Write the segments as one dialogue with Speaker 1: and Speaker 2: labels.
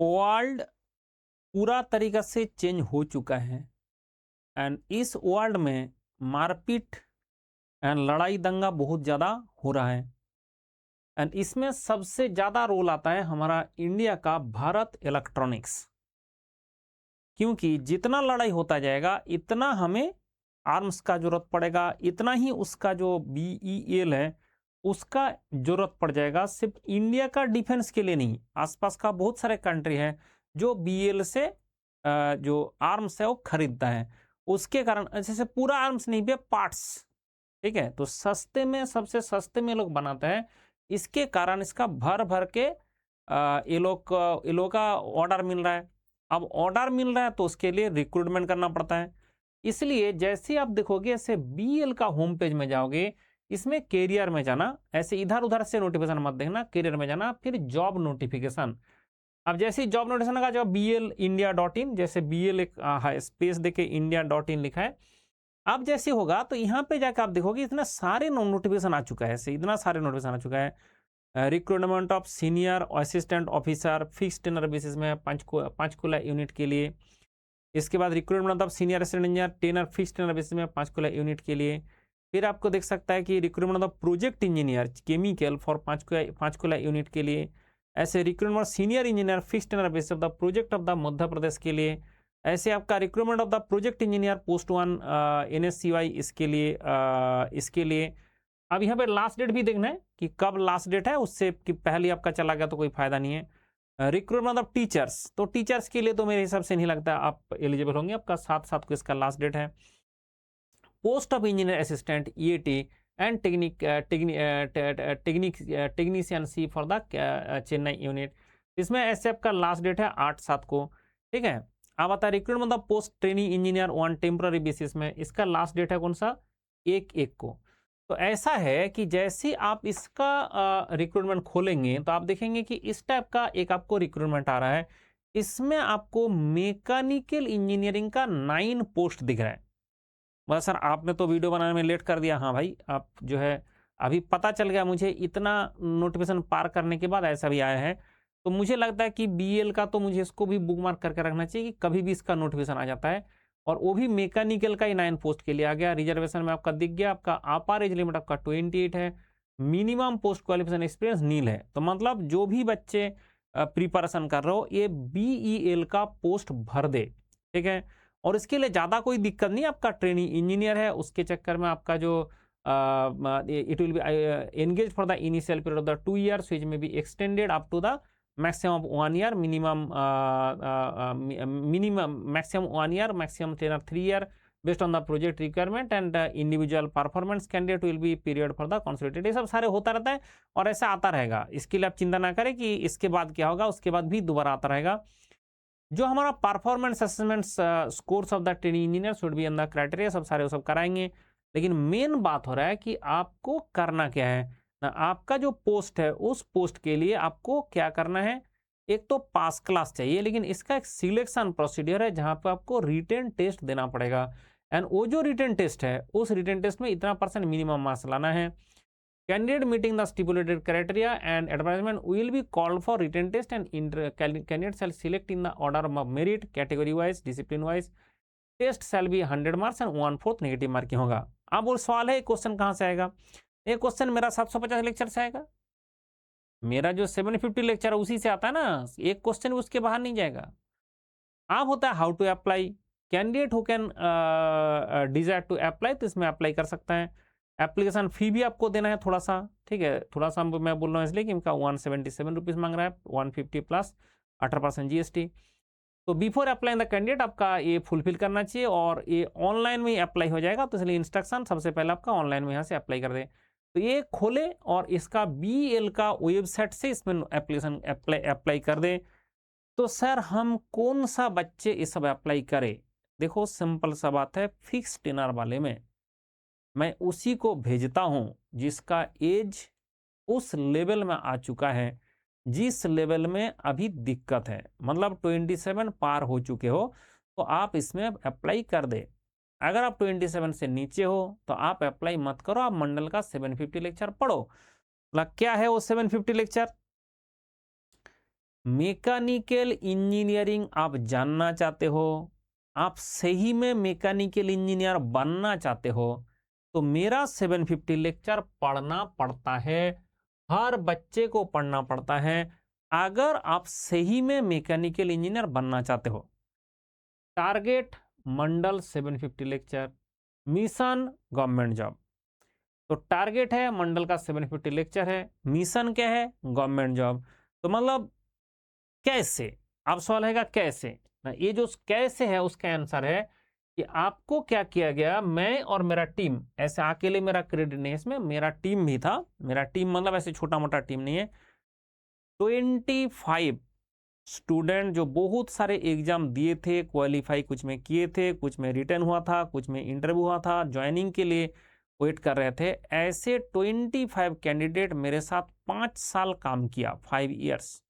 Speaker 1: World पूरा तरीका से चेंज हो चुका है एंड इस वर्ल्ड में मारपीट एंड लड़ाई दंगा बहुत ज़्यादा हो रहा है एंड इसमें सबसे ज़्यादा रोल आता है हमारा इंडिया का भारत इलेक्ट्रॉनिक्स। क्योंकि जितना लड़ाई होता जाएगा इतना हमें आर्म्स का जरूरत पड़ेगा, इतना ही उसका जो BEL है उसका जरूरत पड़ जाएगा। सिर्फ इंडिया का डिफेंस के लिए नहीं, आसपास का बहुत सारे कंट्री है जो BEL से जो आर्म्स है वो खरीदता है। उसके कारण जैसे पूरा आर्म्स नहीं भी, पार्ट्स, ठीक है, तो सस्ते में, सबसे सस्ते में लोग बनाते हैं। इसके कारण इसका भर भर के ये लोग का ऑर्डर मिल रहा है। अब ऑर्डर मिल रहा है तो उसके लिए रिक्रूटमेंट करना पड़ता है। इसलिए जैसे आप देखोगे, ऐसे BEL का होम पेज में जाओगे, इसमें कैरियर में जाना, ऐसे इधर उधर से नोटिफिकेशन मत देखना, कैरियर में जाना, फिर जॉब नोटिफिकेशन। अब जैसे जॉब नोटिफिकेशन का जो BEL-India.in, जैसे BEL एक स्पेस देके India.in लिखा है, अब जैसे होगा तो यहाँ पे जाकर आप देखोगे इतना सारे नोटिफिकेशन आ चुका है, ऐसे इतना सारे नोटिफिकेशन आ चुका है। Recruitment of senior assistant officer fix tenure basis में पंचकुला यूनिट के लिए। इसके बाद recruitment of senior assistant engineer tenure fix tenure basis में पंचकुला यूनिट के लिए। फिर आपको देख सकता है कि recruitment of project engineer chemical for Panchkula unit के लिए। ऐसे recruitment senior engineer fix tenure basis of the project of the Madhya Pradesh के लिए। ऐसे आपका recruitment of the project engineer post 1 NSCY इसके लिए। अब यहाँ पे लास्ट डेट भी देखना है कि कब लास्ट डेट है, उससे कि पहले आपका चला गया तो कोई फायदा नहीं है। रिक्रूटमेंट ऑफ टीचर्स, तो टीचर्स के लिए तो मेरे हिसाब से नहीं लगता आप एलिजिबल होंगे, आपका 7/7 को इसका लास्ट डेट है। Post of engineer assistant EAT and technician C for the Chennai unit, इसमें ऐसे आपका लास्ट डेट है 8/7 को, ठीक है। अब आता है recruitment of post training engineer on temporary basis में, इसका लास्ट डेट है कौन सा, 1/1 को। तो ऐसा है कि जैसे आप इसका रिक्रूटमेंट खोलेंगे तो आप देखेंगे कि इस टाइप का एक आपको रिक्रूटमेंट आ रहा है। इसमें आपको मैकेनिकल इंजीनियरिंग का 9 पोस्ट दिख रहा है। बस सर आपने तो वीडियो बनाने में लेट कर दिया। हाँ भाई, आप जो है अभी पता चल गया मुझे, इतना नोटिफिकेशन पार करने के बाद ऐसा भी आया है। तो मुझे लगता है कि BEL का तो मुझे इसको भी बुक मार्क करके रखना चाहिए कि कभी भी इसका नोटिफिकेशन आ जाता है। और वो भी मैकेनिकल का ही 9 पोस्ट के लिए आ गया। रिजर्वेशन में आपका दिख गया, आपका अपर एज लिमिट आपका 28 है, मिनिमम पोस्ट क्वालिफिकेशन एक्सपीरियंस नील है। तो मतलब जो भी बच्चे प्रिपरेशन कर रहे हो, ये BEL का पोस्ट भर दे, ठीक है। और इसके लिए ज़्यादा कोई दिक्कत नहीं, आपका ट्रेनिंग इंजीनियर है, उसके चक्कर में आपका जो it will be engage for the initial period of the 2 years which may be extended up to the maximum of 1 year, maximum 1 year, maximum tenure 3 year based on the project requirement and individual performance candidate will be period for the consolidated। ये सब सारे होता रहता है और ऐसा आता रहेगा। इसके लिए आप चिंता ना करें कि इसके बाद क्या होगा, उसके बाद भी दोबारा आता रहेगा। जो हमारा performance assessment scores of the training engineer should be in the criteria, सब सारे वो सब कराएंगे। लेकिन मेन बात हो रहा है कि आपको करना क्या है ना, आपका जो पोस्ट है उस पोस्ट के लिए आपको क्या करना है। एक तो पास क्लास चाहिए, लेकिन इसका एक सिलेक्शन प्रोसीडियर है जहां पर आपको रिटन टेस्ट देना पड़ेगा। एंड वो जो रिटन टेस्ट है, उस रिटन टेस्ट में इतना % मिनिमम मार्क्स लाना है। Candidate meeting the stipulated criteria and advertisement will be called for written test and candidate shall select in the order of merit category wise discipline wise। Test shall be 100 marks and 1/4 negative marking होगा। अब वो सवाल है question कहाँ से आएगा, ये question मेरा 750 लेक्चर से आएगा, मेरा जो 750 लेक्चर है उसी से आता है ना, एक क्वेश्चन उसके बाहर नहीं जाएगा। अब होता है how to apply, candidate who can desire to apply, तो इसमें अप्लाई कर सकता है। एप्लीकेशन फी भी आपको देना है थोड़ा सा, ठीक है, थोड़ा सा मैं बोल रहा हूँ इसलिए कि इनका 177 रुपीज़ मांग रहा है, 150 प्लस 18% GST। तो बिफोर अप्लाई द कैंडिडेट आपका ये फुलफिल करना चाहिए और ये ऑनलाइन में ही अप्लाई हो जाएगा। तो इसलिए इंस्ट्रक्शन सबसे पहले आपका ऑनलाइन में यहाँ से अप्लाई कर दे। तो ये खोले और इसका BEL का वेबसाइट से इसमें एप्लीकेशन अप्लाई कर दे। तो सर हम कौन सा बच्चे ये सब अप्लाई करें, देखो सिंपल सा बात है, फिक्स टेनर वाले में मैं उसी को भेजता हूं जिसका एज उस लेवल में आ चुका है जिस लेवल में अभी दिक्कत है, मतलब 27 पार हो चुके हो तो आप इसमें अप्लाई कर दे। अगर आप 27 से नीचे हो तो आप अप्लाई मत करो, आप मंडल का 750 लेक्चर पढ़ो। मतलब क्या है वो 750 लेक्चर, मैकेनिकल इंजीनियरिंग आप जानना चाहते हो, आप सही में मैकेनिकल इंजीनियर बनना चाहते हो, तो मेरा 750 लेक्चर पढ़ना पड़ता है, हर बच्चे को पढ़ना पड़ता है, अगर आप सही में मैकेनिकल इंजीनियर बनना चाहते हो। टारगेट मंडल 750 लेक्चर, मिशन गवर्नमेंट जॉब। तो टारगेट है मंडल का 750 लेक्चर है, मिशन क्या है, गवर्नमेंट जॉब। तो मतलब कैसे, अब सवाल है कैसे ना, ये जो कैसे है उसका आंसर है कि आपको क्या किया गया, मैं और मेरा टीम, ऐसे अकेले मेरा क्रेडिट नहीं है इसमें, मेरा टीम भी था, मेरा टीम मतलब ऐसे छोटा मोटा टीम नहीं है, 25 स्टूडेंट जो बहुत सारे एग्जाम दिए थे, क्वालिफाई कुछ में किए थे, कुछ में रिटर्न हुआ था, कुछ में इंटरव्यू हुआ था, ज्वाइनिंग के लिए वेट कर रहे थे, ऐसे 25 कैंडिडेट मेरे साथ 5 साल काम किया, 5 इयर्स।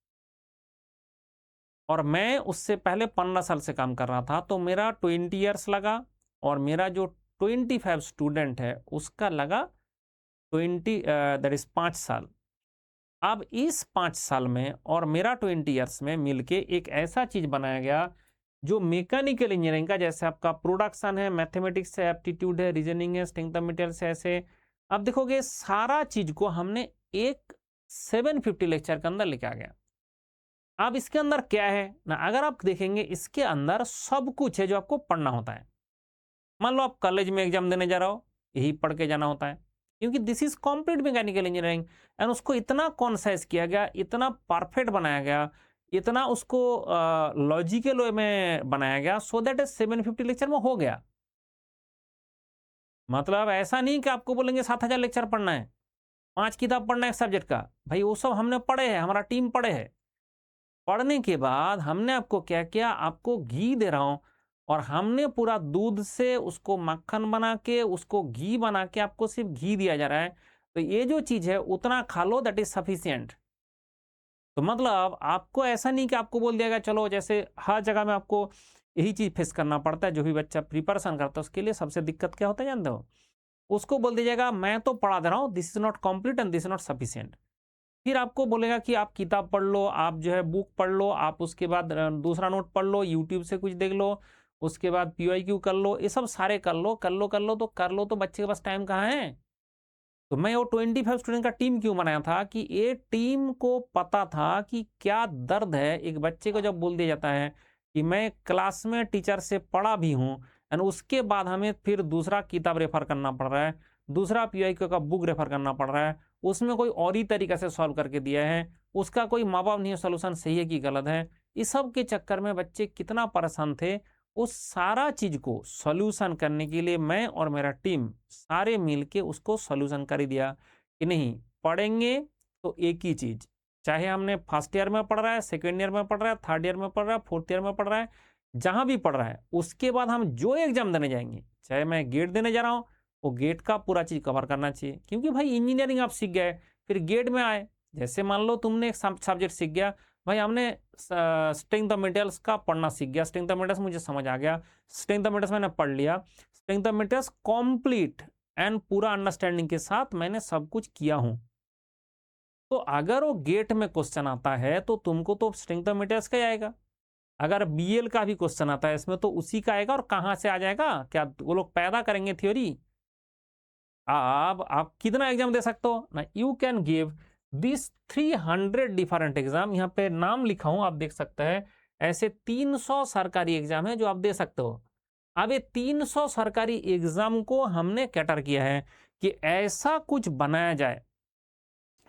Speaker 1: और मैं उससे पहले 15 साल से काम कर रहा था, तो मेरा 20 इयर्स लगा, और मेरा जो 25 स्टूडेंट है उसका लगा 20 दैट इज 5 साल। अब इस 5 साल में और मेरा 20 इयर्स में मिलके एक ऐसा चीज बनाया गया जो मैकेनिकल इंजीनियरिंग का, जैसे आपका प्रोडक्शन है, मैथमेटिक्स है, एप्टीट्यूड है, रीजनिंग है, स्ट्रेंथ ऑफ मटेरियल्स है, ऐसे अब देखोगे सारा चीज को हमने एक 750 लेक्चर के अंदर लेके आ गया। अब इसके अंदर क्या है ना, अगर आप देखेंगे इसके अंदर सब कुछ है जो आपको पढ़ना होता है। मान लो आप कॉलेज में एग्जाम देने जा रहे हो, यही पढ़ के जाना होता है, क्योंकि this is complete mechanical engineering. And उसको इतना कॉन्साइज किया गया, इतना परफेक्ट बनाया गया, इतना उसको लॉजिकल वे में बनाया गया, सो दैट 750 लेक्चर में हो गया। मतलब ऐसा नहीं कि आपको बोलेंगे 7000 लेक्चर पढ़ना है, 5 किताब पढ़ना है एक सब्जेक्ट का, भाई वो सब हमने पढ़े हैं, हमारा टीम पढ़े है। पढ़ने के बाद हमने आपको क्या किया, आपको घी दे रहा हूं, और हमने पूरा दूध से उसको मक्खन बना के, उसको घी बना के आपको सिर्फ घी दिया जा रहा है। तो ये जो चीज है उतना खा लो, दैट इज सफिशियंट। तो मतलब आपको ऐसा नहीं कि आपको बोल दिया गया चलो, जैसे हर जगह में आपको यही चीज फेस करना पड़ता है, जो भी बच्चा प्रिपरेशन करता है उसके लिए सबसे दिक्कत क्या होता है जानते हो, उसको बोल दीजिएगा मैं तो पढ़ा दे रहा हूं, this is not complete and this is not sufficient. फिर आपको बोलेगा कि आप किताब पढ़ लो, आप जो है बुक पढ़ लो, आप उसके बाद दूसरा नोट पढ़ लो, यूट्यूब से कुछ देख लो, उसके बाद PYQ कर लो, ये सब सारे कर लो कर लो कर लो, तो कर लो, तो बच्चे के पास टाइम कहाँ है। तो मैं वो 25 स्टूडेंट का टीम क्यों बनाया था कि ये टीम को पता था कि क्या दर्द है एक बच्चे को जब बोल दिया जाता है कि मैं क्लास में टीचर से पढ़ा भी हूँ, एंड उसके बाद हमें फिर दूसरा किताब रेफर करना पड़ रहा है, दूसरा PYQ का बुक रेफर करना पड़ रहा है, उसमें कोई और ही तरीके से सॉल्व करके दिया है, उसका कोई माँ बाप नहीं है सोल्यूशन सही है कि गलत है। इस सब के चक्कर में बच्चे कितना परेशान थे, उस सारा चीज को सॉल्यूशन करने के लिए मैं और मेरा टीम सारे मिलके उसको सॉल्यूशन कर ही दिया कि नहीं, पढ़ेंगे तो एक ही चीज, चाहे हमने फर्स्ट ईयर में पढ़ रहा है, सेकेंड ईयर में पढ़ रहा है, थर्ड ईयर में पढ़ रहा है, फोर्थ ईयर में पढ़ रहा है, जहां भी पढ़ रहा है, उसके बाद हम जो एग्जाम देने जाएंगे, चाहे मैं गेट देने जा रहा हूँ, वो गेट का पूरा चीज कवर करना चाहिए। क्योंकि भाई इंजीनियरिंग आप सीख गए, फिर गेट में आए, जैसे मान लो तुमने एक सब्जेक्ट सीख गया, भाई हमने स्ट्रेंथ ऑफ मटेरियल्स का पढ़ना सीख गया, स्ट्रेंथ ऑफ मटेरियल्स मुझे समझ आ गया, स्ट्रेंथ ऑफ मटेरियल्स मैंने पढ़ लिया, strength of materials complete and पूरा अंडरस्टैंडिंग के साथ मैंने सब कुछ किया हूं। तो अगर वो गेट में क्वेश्चन आता है तो तुमको तो स्ट्रेंथ ऑफ मटेरियल्स का ही आएगा, अगर BL का भी क्वेश्चन आता है इसमें तो उसी का आएगा। और कहां से आ जाएगा, क्या वो लोग पैदा करेंगे थ्योरी? आप कितना एग्जाम दे सकते हो ना, you can give this 300 different exam, यहाँ पे नाम लिखा हूं आप देख सकते हैं, ऐसे 300 सरकारी एग्जाम है जो आप दे सकते हो। अब ये 300 सरकारी एग्जाम को हमने कैटर किया है कि ऐसा कुछ बनाया जाए।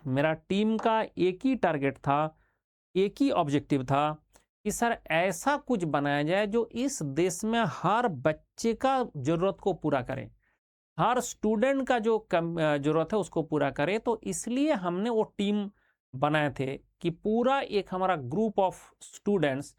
Speaker 1: मेरा टीम का एक ही टारगेट था, एक ही ऑब्जेक्टिव था कि सर ऐसा कुछ बनाया जाए जो इस देश में हर बच्चे का जरूरत को पूरा करे, हर स्टूडेंट का जो जरूरत है उसको पूरा करे। तो इसलिए हमने वो टीम बनाए थे कि पूरा एक हमारा ग्रुप ऑफ स्टूडेंट्स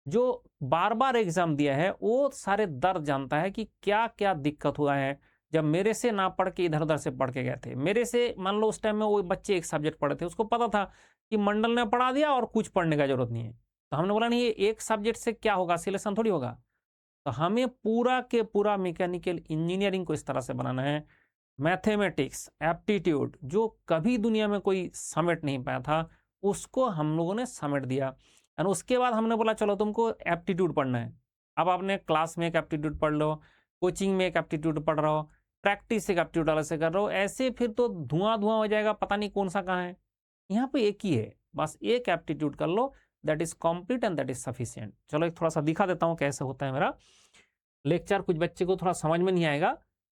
Speaker 1: जो बार बार एग्जाम दिया है, वो सारे दर्द जानता है कि क्या क्या दिक्कत हुआ है जब मेरे से ना पढ़ के इधर उधर से पढ़ के गए थे। मेरे से मान लो उस टाइम में वो बच्चे एक सब्जेक्ट पढ़े थे, उसको पता था कि मंडल ने पढ़ा दिया और कुछ पढ़ने का जरूरत नहीं है, तो हमने बोला नहीं, ये एक सब्जेक्ट से क्या होगा, सिलेक्शन थोड़ी होगा। तो हमें पूरा के पूरा मैकेनिकल इंजीनियरिंग को इस तरह से बनाना है, मैथमेटिक्स, एप्टीट्यूड जो कभी दुनिया में कोई समेट नहीं पाया था, उसको हम लोगों ने समेट दिया। और उसके बाद हमने बोला चलो तुमको एप्टीट्यूड पढ़ना है। अब आपने क्लास में एक एप्टीट्यूड पढ़ लो, कोचिंग में एक एप्टीट्यूड पढ़ रहे हो, प्रैक्टिस एक एप्टीट्यूड अलग से कर रहे हो, ऐसे फिर तो धुआं धुआं हो जाएगा, पता नहीं कौन सा कहाँ है। यहाँ पे एक ही है, बस एक एप्टीट्यूड कर लो, that is complete and that is sufficient. चलो एक थोड़ा सा दिखा देता हूँ कैसे होता है मेरा लेक्चर। कुछ बच्चे को थोड़ा समझ में नहीं आएगा,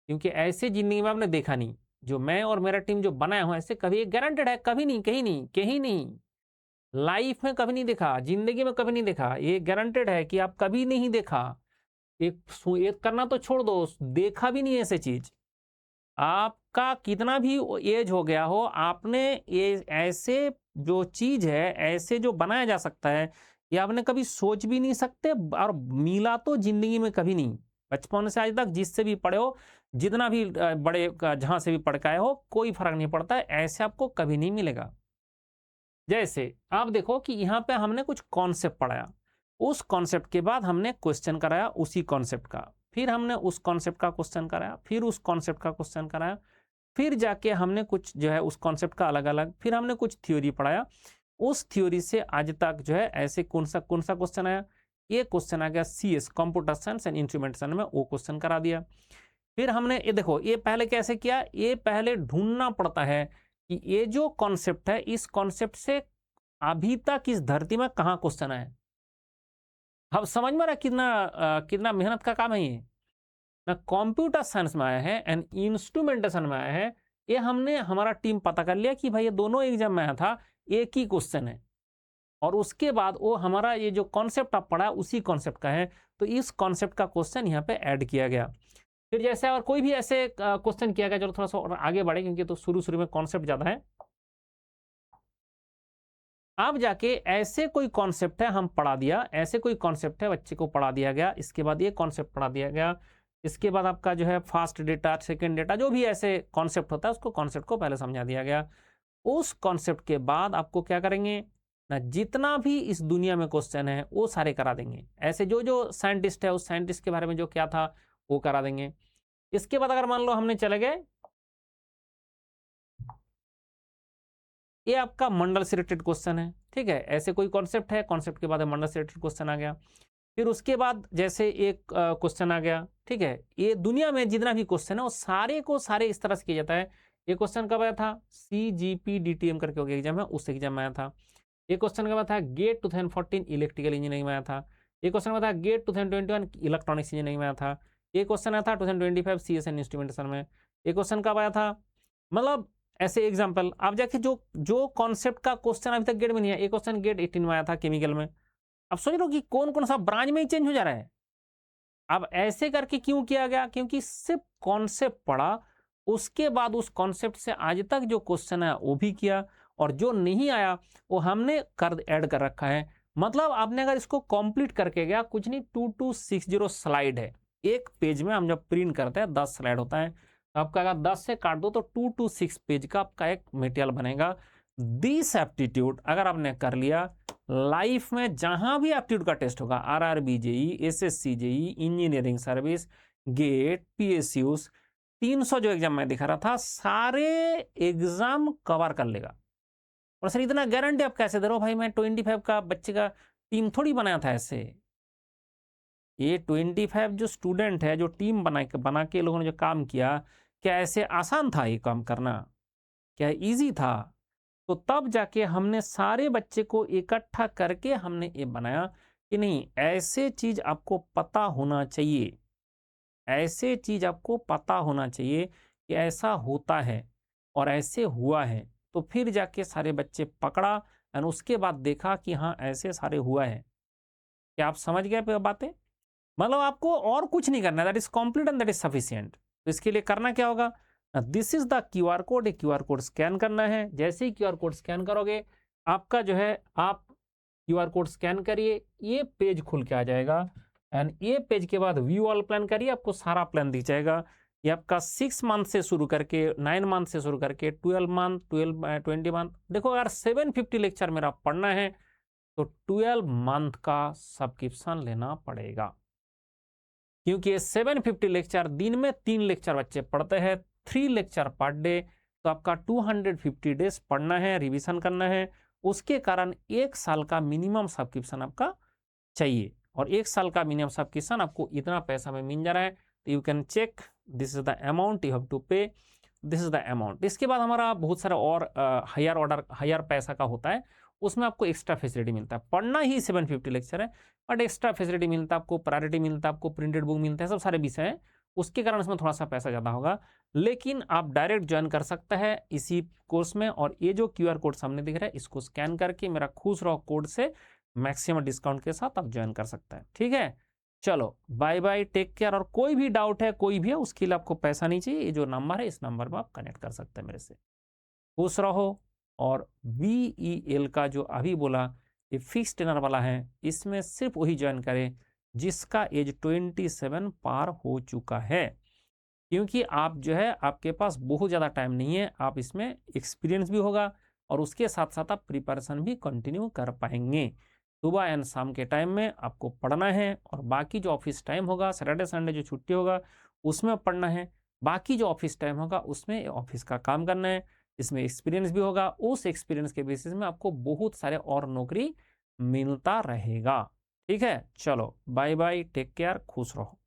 Speaker 1: क्योंकि ऐसे जिंदगी में आपने देखा नहीं। जो मैं और मेरा टीम जो बनाया हुआ ऐसे कभी गारंटेड है, कभी नहीं, कहीं नहीं, कहीं नहीं, लाइफ में कभी नहीं देखा, जिंदगी में कभी नहीं देखा। ये गारंटेड है कि आप कभी नहीं देखा। एक करना तो छोड़ दो, देखा भी नहीं ऐसे चीज। आपका कितना भी एज हो गया हो, आपने ये ऐसे जो चीज है, ऐसे जो बनाया जा सकता है, ये आपने कभी सोच भी नहीं सकते। और मिला तो जिंदगी में कभी नहीं, बचपन से आज तक जिससे भी पढ़े हो, जितना भी बड़े जहां से भी पढ़ के आए हो, कोई फर्क नहीं पड़ता है, ऐसे आपको कभी नहीं मिलेगा। जैसे आप देखो कि यहाँ पे हमने कुछ कॉन्सेप्ट पढ़ाया, उस कॉन्सेप्ट के बाद हमने क्वेश्चन कराया उसी कॉन्सेप्ट का, फिर हमने उस कॉन्सेप्ट का क्वेश्चन कराया, फिर उस कॉन्सेप्ट का क्वेश्चन कराया, फिर जाके हमने कुछ जो है उस कॉन्सेप्ट का अलग अलग, फिर हमने कुछ थ्योरी पढ़ाया। उस थ्योरी से आज तक जो है ऐसे कौन सा क्वेश्चन आया, ये क्वेश्चन आ गया CS computer science and instrumentation में, वो क्वेश्चन करा दिया। फिर हमने ये देखो, ये पहले कैसे किया, ये पहले ढूंढना पड़ता है कि ये जो कॉन्सेप्ट है, इस कॉन्सेप्ट से अभी तक इस धरती में कहाँ क्वेश्चन आए। अब समझ में रहा कितना मेहनत का काम है ये। ना कंप्यूटर साइंस में आया है एंड इंस्ट्रूमेंटेशन में आया है। ये हमने हमारा टीम पता कर लिया कि भाई ये दोनों एग्जाम में आया था, एक ही क्वेश्चन है। और उसके बाद वो हमारा ये जो कॉन्सेप्ट आप पढ़ा उसी कॉन्सेप्ट का है, तो इस कॉन्सेप्ट का क्वेश्चन यहाँ पे ऐड किया गया। फिर जैसे और कोई भी ऐसे क्वेश्चन किया गया, चलो थोड़ा सा और आगे बढ़े, क्योंकि तो शुरू में कॉन्सेप्ट ज्यादा है। अब जाके ऐसे कोई कॉन्सेप्ट है हम पढ़ा दिया, ऐसे कोई कॉन्सेप्ट है बच्चे को पढ़ा दिया गया, इसके बाद ये कॉन्सेप्ट पढ़ा दिया गया, इसके बाद आपका जो है फर्स्ट डेटा, सेकंड डेटा, जो भी ऐसे कॉन्सेप्ट होता है उसको कॉन्सेप्ट को पहले समझा दिया गया। उस कॉन्सेप्ट के बाद आपको क्या करेंगे ना, जितना भी इस दुनिया में क्वेश्चन है वो सारे करा देंगे। ऐसे जो जो साइंटिस्ट है, उस साइंटिस्ट के बारे में जो क्या था वो करा देंगे। इसके बाद अगर मान लो हमने चले गए, ये आपका मंडल से रिलेटेड क्वेश्चन है, ठीक है, ऐसे कोई कॉन्सेप्ट है, कॉन्सेप्ट के बाद मंडल से रिलेटेड क्वेश्चन आ गया। फिर उसके बाद जैसे एक क्वेश्चन आ गया, ठीक है, ये दुनिया में जितना भी क्वेश्चन है वो सारे को सारे इस तरह से किया जाता है। ये क्वेश्चन कब आया था, CGP DTM करके हो गया एग्जाम है, उस एग्जाम में आया था। ये क्वेश्चन कब आया था, गेट 2014 इलेक्ट्रिकल इंजीनियरिंग में आया था। ये क्वेश्चन आया था गेट 2021 इलेक्ट्रॉनिक्स इंजीनियरिंग में आया था। ये क्वेश्चन आया था 2025 CS एंड इंस्ट्रूमेंटेशन में। ये क्वेश्चन कब आया था, मतलब ऐसे एग्जाम्पल। आप जाके जो जो कॉन्सेप्ट का क्वेश्चन अभी तक गेट में नहीं है, एक क्वेश्चन गेट 18 में आया था केमिकल में। अब सोच लो कि कौन कौन सा ब्रांच में ही चेंज हो जा रहा है। अब ऐसे करके क्यों किया गया, क्योंकि सिर्फ कॉन्सेप्ट पढ़ा, उसके बाद उस कॉन्सेप्ट से आज तक जो क्वेश्चन है वो भी किया, और जो नहीं आया वो हमने कर ऐड कर रखा है। मतलब आपने अगर इसको कंप्लीट करके गया, कुछ नहीं 2260 स्लाइड है, एक पेज में हम जब प्रिंट करते हैं 10 स्लाइड होता है, तो आपका अगर 10 से काट दो तो 226 पेज का आपका एक मटेरियल बनेगा। दिस एप्टीट्यूड अगर आपने कर लिया, लाइफ में जहां भी एप्टीट्यूड का टेस्ट होगा, RRB JEE, SSC JEE, engineering service, GATE, PSUs, 300 जो एग्जाम में दिखा रहा था, सारे एग्जाम कवर कर लेगा। और सर इतना गारंटी आप कैसे दे रहे हो भाई, मैं 25 का बच्चे का टीम थोड़ी बनाया था ऐसे। ये 25 जो स्टूडेंट है, जो टीम बना के लोगों ने जो काम किया, क्या ऐसे आसान था ये काम करना, क्या इजी था? तो तब जाके हमने सारे बच्चे को इकट्ठा करके हमने ये बनाया कि नहीं, ऐसे चीज आपको पता होना चाहिए, ऐसे चीज आपको पता होना चाहिए कि ऐसा होता है और ऐसे हुआ है। तो फिर जाके सारे बच्चे पकड़ा और उसके बाद देखा कि हाँ ऐसे सारे हुआ है। क्या आप समझ गए बातें? मतलब आपको और कुछ नहीं करना है, that is complete and that is sufficient. तो इसके लिए करना क्या होगा, this is the QR code, एक QR कोड स्कैन करना है। जैसे ही QR कोड स्कैन करोगे, आपका जो है आप QR कोड स्कैन करिए, ये पेज खुल के आ जाएगा। एंड ये पेज के बाद व्यू ऑल प्लान करिए, आपको सारा प्लान दिख जाएगा। ये आपका 6 मंथ से शुरू करके 9 मंथ से शुरू करके 12 मंथ 20 मंथ। देखो अगर 750 लेक्चर मेरा पढ़ना है तो 12 मंथ का सब्सक्रिप्शन लेना पड़ेगा, क्योंकि 750 लेक्चर, दिन में 3 लेक्चर बच्चे पढ़ते हैं, 3 लेक्चर पर डे। तो आपका 250 डेज पढ़ना है, रिवीजन करना है, उसके कारण 1 साल का मिनिमम सब्सक्रिप्शन आपका चाहिए, और 1 साल का मिनिमम सब्सक्रिप्शन आपको इतना पैसा में मिल जा रहा है। तो you can check, this is the amount you have to pay, this is the amount. इसके बाद हमारा बहुत सारा और हायर पैसा का होता है, उसमें आपको एक्स्ट्रा फैसिलिटी मिलता है। पढ़ना ही 750 लेक्चर है, बट एक्स्ट्रा फैसिलिटी मिलता है आपको, प्रायोरिटी मिलता है आपको, प्रिंटेड बुक मिलता है, सब सारे विषय हैं, उसके कारण इसमें थोड़ा सा पैसा ज़्यादा होगा। लेकिन आप डायरेक्ट ज्वाइन कर सकते हैं इसी कोर्स में, और ये जो QR कोड सामने दिख रहा है इसको स्कैन करके मेरा खुश रहो कोड से मैक्सिमम डिस्काउंट के साथ आप ज्वाइन कर सकते हैं। ठीक है, चलो बाय बाय, टेक केयर। और कोई भी डाउट है, कोई भी है, उसके लिए आपको पैसा नहीं चाहिए, ये जो नंबर है इस नंबर पर आप कनेक्ट कर सकते हैं मेरे से। खुश रहो। और BEL का जो अभी बोला ये फिक्स टेनर वाला है, इसमें सिर्फ वही ज्वाइन करें जिसका एज 27 पार हो चुका है, क्योंकि आप जो है आपके पास बहुत ज़्यादा टाइम नहीं है, आप इसमें एक्सपीरियंस भी होगा और उसके साथ साथ आप प्रिपरेशन भी कंटिन्यू कर पाएंगे। सुबह एंड शाम के टाइम में आपको पढ़ना है, और बाकी जो ऑफिस टाइम होगा, सैटरडे संडे जो छुट्टी होगा उसमें पढ़ना है, बाकी जो ऑफिस टाइम होगा उसमें ऑफिस का काम करना है। इसमें एक्सपीरियंस भी होगा, उस एक्सपीरियंस के बेसिस में आपको बहुत सारे और नौकरी मिलता रहेगा। ठीक है, चलो बाय बाय, टेक केयर, खुश रहो।